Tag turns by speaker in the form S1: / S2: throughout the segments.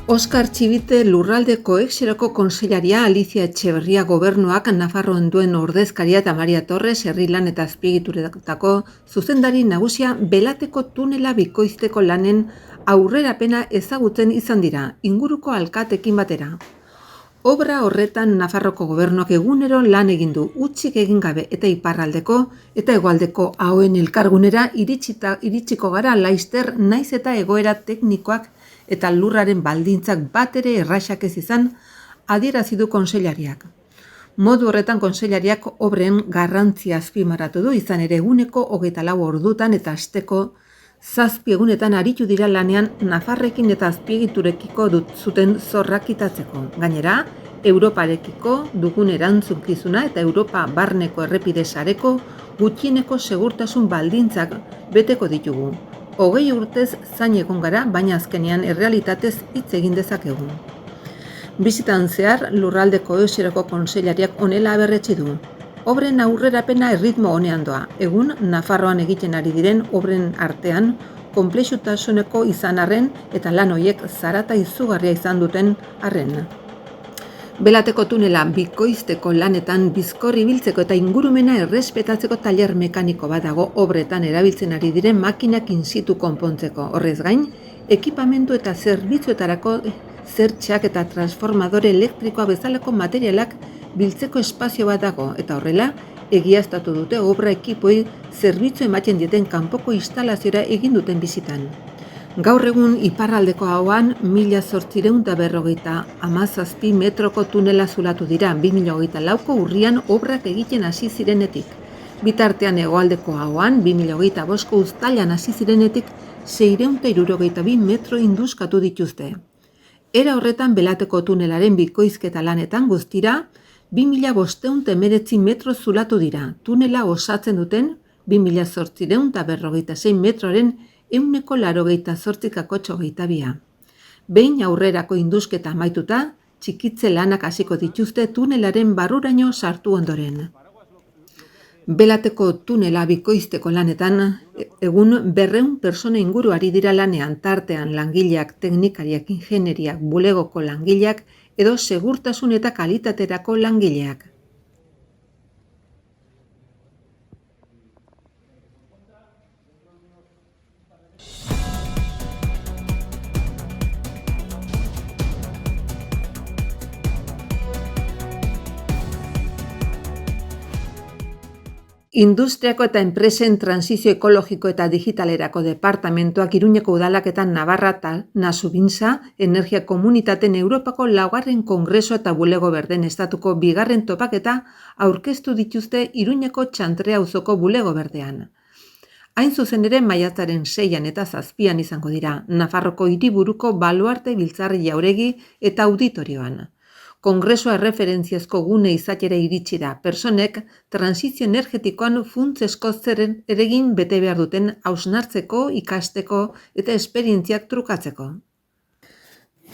S1: Oskar Txibite Lurralde Kohexiorako kontseilaria Alicia Etxeberria gobernuak Nafarroan duen ordezkaria eta Maria Torres herri lan eta azpiegituretako zuzendari nagusia Belateko tunela bikoizteko lanen aurrerapena ezagutzen izan dira, inguruko alkatekin batera. Obra horretan Nafarroko gobernuak egunero lan egin du, hutsik egin gabe eta iparraldeko eta hegoaldeko ahoen elkargunera iritsiko gara laister naiz eta egoera teknikoak eta lurraren baldintzak bat ere erraxak ez izan adierazi du kontseilariak. Modu horretan kontseilariak obren garrantzia azpimarratu du, izan ere eguneko 24 ordutan eta asteko 7 egunetan aritu dira lanean Nafarrekin eta azpiegiturekiko zuten zorrak kitatzeko. Gainera, Europarekiko dugun erantzunkizuna eta Europa barneko errepide sareko gutxieneko segurtasun baldintzak beteko ditugu. 20 urtez zain egon gara, baina azkenean errealitatez hitz egin dezakegu. Bizitan zehar, Lurralde Kohexiorako kontseilariak honela aberretsi du. Obren aurrerapena erritmo honean doa. Egun, Nafarroan egiten ari diren obren artean, konplexutasuneko izan arren eta lan horiek zarata izugarria izan duten arren. Belateko tunela bikoizteko lanetan bizkor ibiltzeko eta ingurumena errespetatzeko tailer mekaniko bat dago obretan erabiltzen ari diren makinak in situ konpontzeko. Horrez gain, ekipamentu eta zerbitzuetarako zertxeak eta transformadore elektrikoa bezalako materialak biltzeko espazio bat dago eta horrela, egiaztatu dute obra ekipoi zerbitzu ematen dieten kanpoko instalaziora egin duten bizitan. Gaur egun iparraldeko ahoan 1857 metroko tunela zulatu dira 2024ko urrian obrak egiten hasi zirenetik. Bitartean hegoaldeko ahoan 2025ko uztailan hasi zirenetik 662 metro induskatu dituzte. Era horretan Belateko tunelaren bikoizketa lanetan guztira 2519 metro zulatu dira. Tunela osatzen duten 2856 metroaren 188,82. Behin aurrerako indusketa amaituta, txikitze lanak hasiko dituzte tunelaren barruraino sartu ondoren. Belateko tunela bikoizteko lanetan, egun 200 pertsona inguru ari dira lanean, tartean langileak, teknikariak, ingenieriak, bulegoko langileak edo segurtasun eta kalitaterako langileak. Industriako eta enpresen transizio ekologiko eta digitalerako departamentoak Iruñeko udalak eta Navarra eta Nasubintza Energia Komunitateen Europako 4. Kongresua eta Bulego Berden estatuko 2. topaketa aurkeztu dituzte Iruñeko Txantre auzoko Bulego Berdean. Hain zuzen ere maiatzaren 6an eta 7an izango dira, Nafarroko hiriburuko baluarte biltzarri jauregi eta auditorioan. Kongresua erreferentziazko gune izatera iritsi da, personek transizio energetikoan funtsezko zeren eregin bete behar duten hausnartzeko, ikasteko eta esperientziak trukatzeko.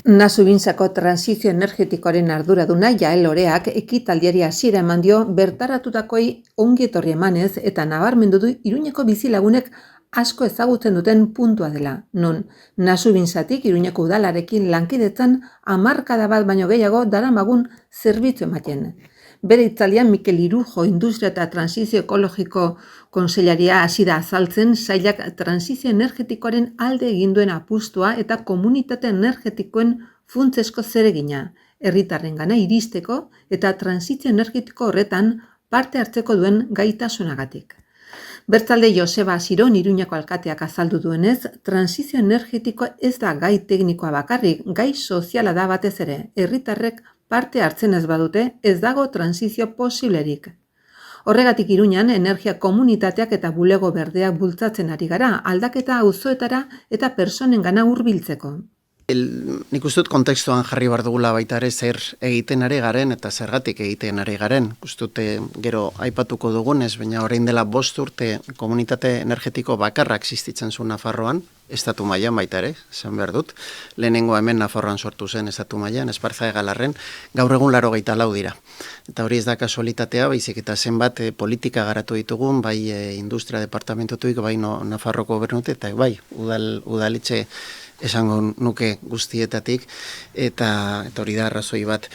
S1: Nasubintzako transizio energetikoaren arduraduna Jael Oreak ekitaldiari hasiera eman dio bertaratutakoei ongi etorri emanez eta nabarmendu du Iruñeko bizilagunek asko ezagutzen duten puntua dela, non Nasubintzatik Iruñeko udalarekin lankidetzan 10 bat baino gehiago daramagun zerbitzu ematen. Bere hitzaldian Mikel Irujo Industria eta Transizio Ekologiko kontseilaria hasi da azaltzen sailak transizio energetikoaren alde egin duen apustua eta komunitate energetikoen funtsezko zeregina, herritarrengana iristeko eta transizio energetiko horretan parte hartzeko duen gaitasunagatik. Bertzalde Joseba Ziron Iruñako alkateak azaldu duenez, transizio energetikoa ez da gai teknikoa bakarrik, gai soziala da batez ere. Herritarrek parte hartzen ez badute, ez dago transizio posiblerik. Horregatik Iruñan energia komunitateak eta bulego berdeak bultzatzen ari gara, aldaketa auzoetara eta personengana hurbiltzeko.
S2: Nik uste dut kontekstuan jarri behar dugula baita ere zer egiten ari garen eta zergatik egiten ari garen. Uste dut gero aipatuko dugunez, baina orain dela 5 urte komunitate energetiko bakarra existitzen zuen Nafarroan, estatu mailan baita ere, esan behar dut. Lehenengo hemen Nafarroan sortu zen estatu mailan, Esparza Galarren, gaur egun 84 dira. Eta hori ez da kasualitatea, baizik eta zenbat politika garatu ditugun, bai industria departamentotuik, bai Nafarroko gobernutik, eta bai udaletxe esango nuke guztietatik, eta hori da arrazoi bat.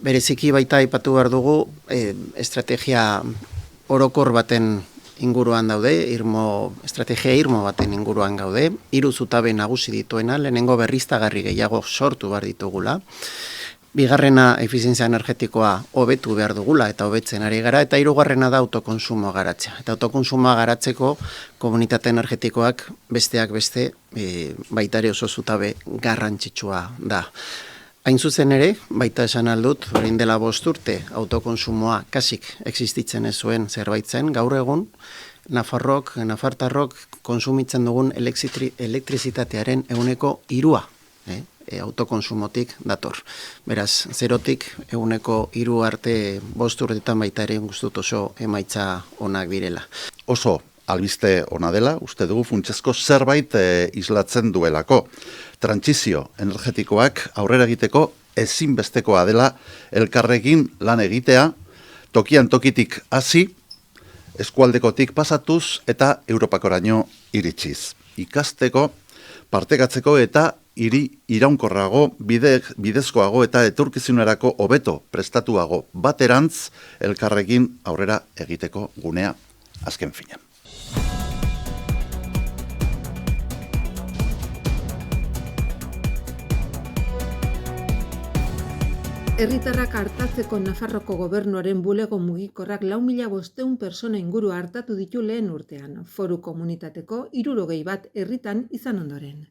S2: Bereziki baita aipatu behar dugu, estrategia orokor baten inguruan daude, estrategia irmo baten inguruan gaude, 3 zutabe nagusi dituena, lehenengo berriztagarri gehiago sortu behar ditugula, bigarrena efizientzia energetikoa hobetu behar dugula eta hobetzen ari gara, eta 3. da autokonsumoa garatzea. Eta autokonsumoa garatzeko komunitate energetikoak besteak beste baita ere oso zutabe garrantzitsua da. Hain zuzen ere, baita esan aldut, orain dela 5 urte autokonsumoa kasik existitzen ez zuen zerbait zen, gaur egun nafartarrok konsumitzen dugun elektrizitatearen 3% autokonsumotik dator. Beraz, 0tik 3% arte 5 urtetan baita ere gustut oso emaitza onak direla.
S3: Oso albiste ona dela, uste dugu funtsezko zerbait islatzen duelako. Trantsizio energetikoak aurrera egiteko ezinbestekoa dela elkarrekin lan egitea, tokian tokitik hasi, eskualdekotik pasatuz eta Europakoraino iritsiz. Ikasteko, partekatzeko eta iraunkorrago, bidezkoago eta etorkizunerako hobeto prestatuago baterantz elkarrekin aurrera egiteko gunea azken finean.
S1: Herritarrak artatzeko Nafarroko gobernuaren bulego mugikorrak 4.500 pertsona inguru hartatu ditu lehen urtean, foru komunitateko 61 herritan izan ondoren.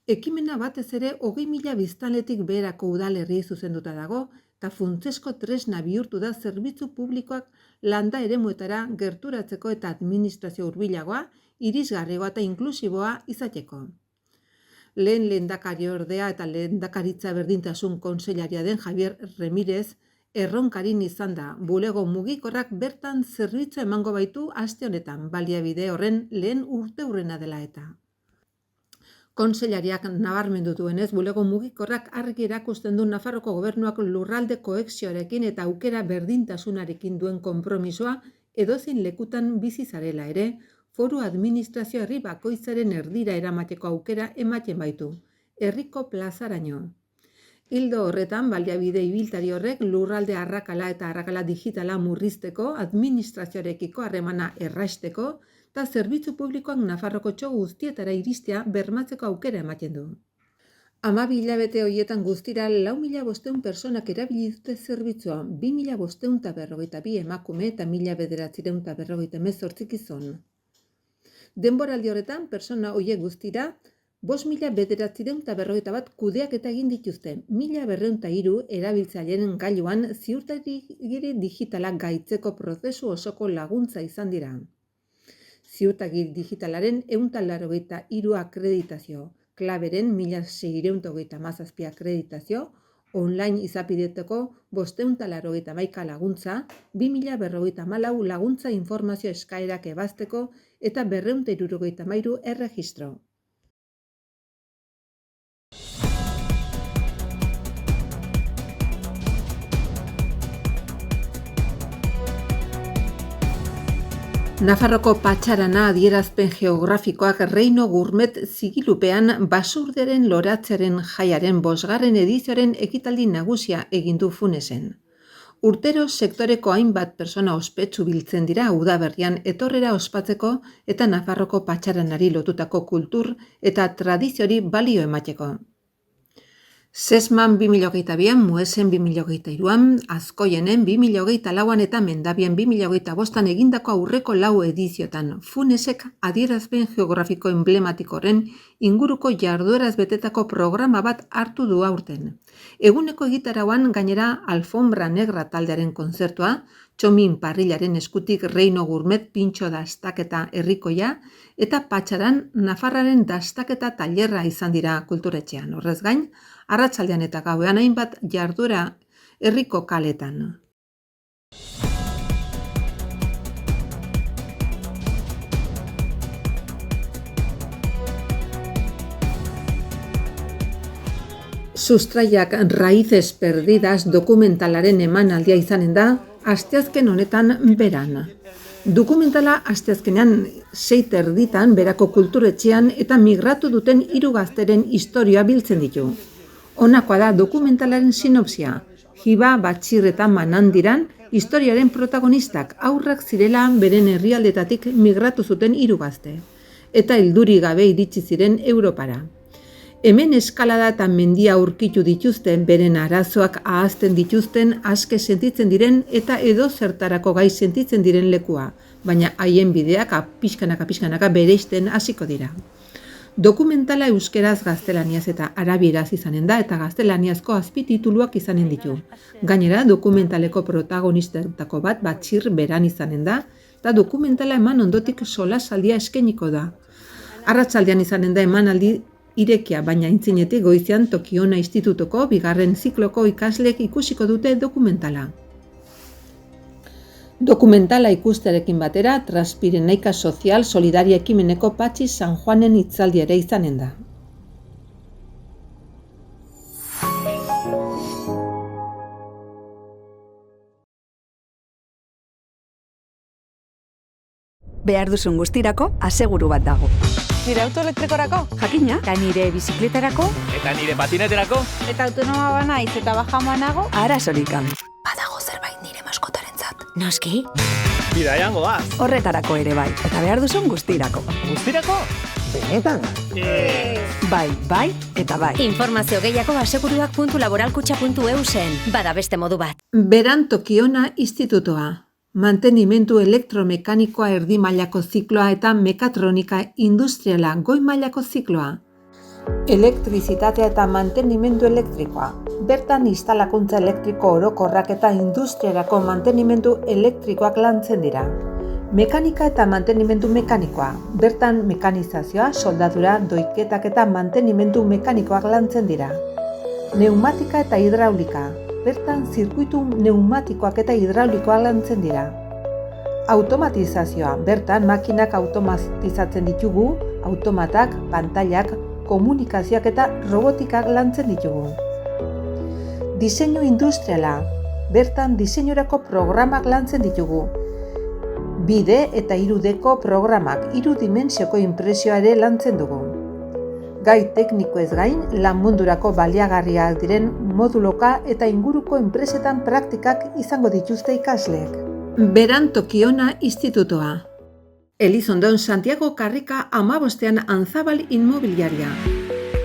S1: Ekimena batez ere 20.000 biztanletik beherako udalerri zuzenduta dago, eta funtsesko tresna bihurtu da zerbitzu publikoak landa eremuetara gerturatzeko eta administrazio hurbilagoa, irisgarriagoa eta inklusiboa izateko. Lehen lehendakariordea eta lehendakaritza berdintasun kontseilaria den Javier Remirez erronkarin izan da, bulego mugikorrak bertan zerbitzu emango baitu aste honetan, baliabide horren lehen urteurrena dela eta. Kontseilariak nabarmendu duenez, bulego mugikorrak argi erakusten du Nafarroko gobernuak lurralde koexioarekin eta aukera berdintasunarekin duen konpromisoa edozein lekutan bizi zarela ere, foru administrazio herri bakoitzaren erdira eramateko aukera ematen baitu, herriko plazaraino. Ildo horretan, baliabide ibiltari horrek lurralde arrakala eta arrakala digitala murrizteko, administrazioarekiko harremana erraisteko, eta zerbitzu publikoak Nafarroko txoko guztietara iristea bermatzeko aukera ematen du. 12 hilabete horietan guztira 4.500 pertsonak erabili dute zerbitzua, 2.552 emakume eta 1.948 gizon. Denboraldi horretan, pertsona horiek guztira 5.951 kudeaketa egin dituzte, 1.203 erabiltzaileen gailuan ziurtagiri digitala gaitzeko prozesu osoko laguntza izan dira. Ziurtagiri digitalaren 183 akreditazio, klaberen 1.637 akreditazio, online izapideteko 581 laguntza, 2.054 laguntza informazio eskaerak ebazteko eta 273 erregistro. Nafarroko patxarana adierazpen geografikoak Reino Gourmet zigilupean basurderen loratzearen jaiaren 5. edizioaren ekitaldi nagusia egin du Funesen. Urtero sektoreko hainbat pertsona ospetsu biltzen dira udaberrian etorrera ospatzeko eta Nafarroko patxaranari lotutako kultur eta tradiziori balio emateko. Sesman 2022an, Muesen 2023an, Azkoienen 2024an eta Mendabien 2025an egindako aurreko 4 ediziotan Funesek adierazpen geografiko emblematikoren inguruko jardueraz betetako programa bat hartu du aurten. Eguneko egitarauan gainera Alfombra Negra taldearen kontzertua, Txomin Parrilaren eskutik Reino Gourmet pintxo dastaketa herrikoia eta patxaran Nafarraren dastaketa tailerra izan dira kulturetxean. Horrez gain, arratsaldean eta gauean hainbat jarduera herriko kaletan. Sustraiak Raíces Perdidas dokumentalaren emanaldia izanen da asteazken honetan beran. Dokumentala asteazkenean 6:30 berako kulturetxean eta migratu duten 3 gazteren historia biltzen ditu. Honakoa da dokumentalaren sinopsia. Hiba, Batxir eta Manandiran historiaren protagonistak haurrak zirela beren herrialdetatik migratu zuten 3 gazte. Eta helduri gabe iritsi ziren Europara. Hemen eskalada eta mendia aurkitu dituzten, beren arazoak ahazten dituzten, aske sentitzen diren eta edo zertarako gai sentitzen diren lekua, baina haien bideak pixkanaka bereizten hasiko dira. Dokumentala euskeraz, gaztelaniaz eta arabieraz izanen da eta gaztelaniazko azpitituluak izanen ditu. Gainera, dokumentaleko protagonistetako bat Batxir beran izanen da eta dokumentala eman ondotik solasaldia eskainiko da. Arratsaldean izanen da emanaldi irekia, baina aintzinetik goizean Tokiona Institutuko 2. zikloko ikasleek ikusiko dute dokumentala. Dokumentala ikustearekin batera, Transpirenaika Sozial Solidaria ekimeneko Patxi San Juanen hitzaldia ere izanen da.
S4: Behar duzun guztirako aseguru bat dago.
S5: Nire auto elektrikorako?
S4: Jakina, eta nire bizikletarako,
S6: Eta nire patineterako?
S5: Eta autonoma banaiz eta bajamoa nago?
S4: arazorik gabe. Badago zerbait nire maskotarentzat. Noski,
S6: Bidaian goaz.
S4: horretarako ere bai, eta behar duzun guztirako.
S6: Guztirako?
S7: Benetan?
S4: Bai, eta bai.
S8: Informazio gehiago aseguruak.laboralkutxa.eu zen. Bada beste modu bat.
S1: Beran Tokiona Institutoa. Mantenimendu elektromekanikoa erdi mailako zikloa eta mekatronika industriala goi mailako zikloa. Elektrizitatea eta mantenimendu elektrikoa. Bertan instalakuntza elektriko orokorrak eta industriarako mantenimendu elektrikoak lantzen dira. Mekanika eta mantenimendu mekanikoa. Bertan mekanizazioa, soldadura, doiketak eta mantenimendu mekanikoak lantzen dira. Pneumatika eta hidraulika. Bertan zirkuitu pneumatikoak eta hidraulikoak lantzen dira. Automatizazioa. Bertan makinak automatizatzen ditugu, automatak, pantailak, komunikazioak eta robotikak lantzen ditugu. Diseinu industriala. Bertan diseinurako programak lantzen ditugu. 2D eta 3Dko programak, 3 dimentsioko inpresioa ere lantzen dugu. Gai teknikoez gain, lan mundurako baliagarriak diren moduloka eta inguruko enpresetan praktikak izango dituzte ikasleek. Beran Tokiona Institutoa. Elizondon Santiago Karrika 15ean Anzabal Inmobiliaria.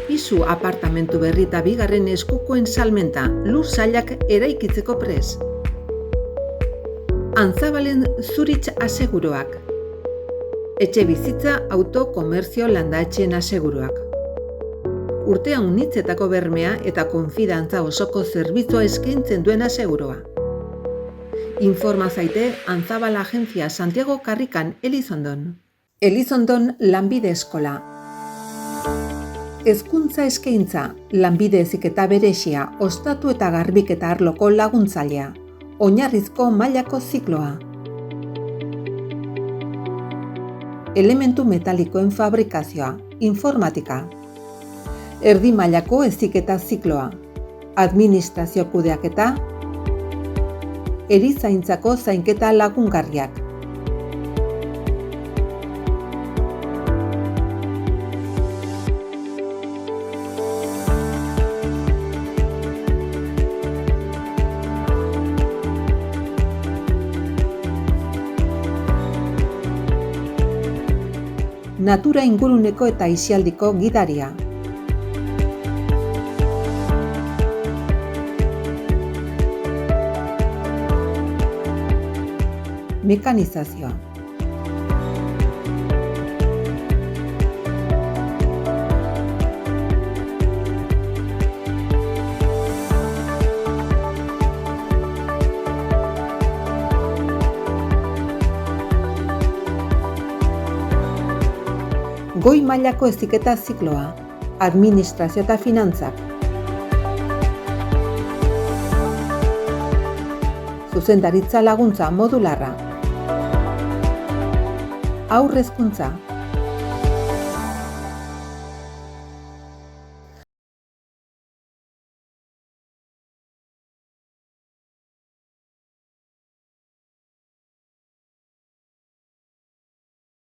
S1: Pisu apartamentu berri eta 2. eskukoen salmenta, lur sailak eraikitzeko pres. Anzabalen Zuritz aseguruak. Etxe bizitza, auto, komerzio, landaetxeen aseguruak. Urtea unitzetako bermea eta konfidantza osoko zerbitzua eskaintzen duen asegurua. Informa zaite Anzabal Agentzia Santiago Karrikan Elizondon. Elizondon Lanbide Eskola. Hezkuntza eskaintza, lanbide heziketa berezia, ostatu eta garbiketa arloko laguntzailea. Oinarrizko mailako zikloa. Elementu metalikoen fabrikazioa, informatika. Erdi mailako heziketa zikloa. Administrazio kudeaketa. Erizaintzako zainketa lagungarriak. Natura inguruneko eta aisialdiko gidaria. Mekanizazioa. Goi mailako heziketa zikloa, administrazio eta finantzak. Zuzendaritza laguntza modularra. Haur hezkuntza,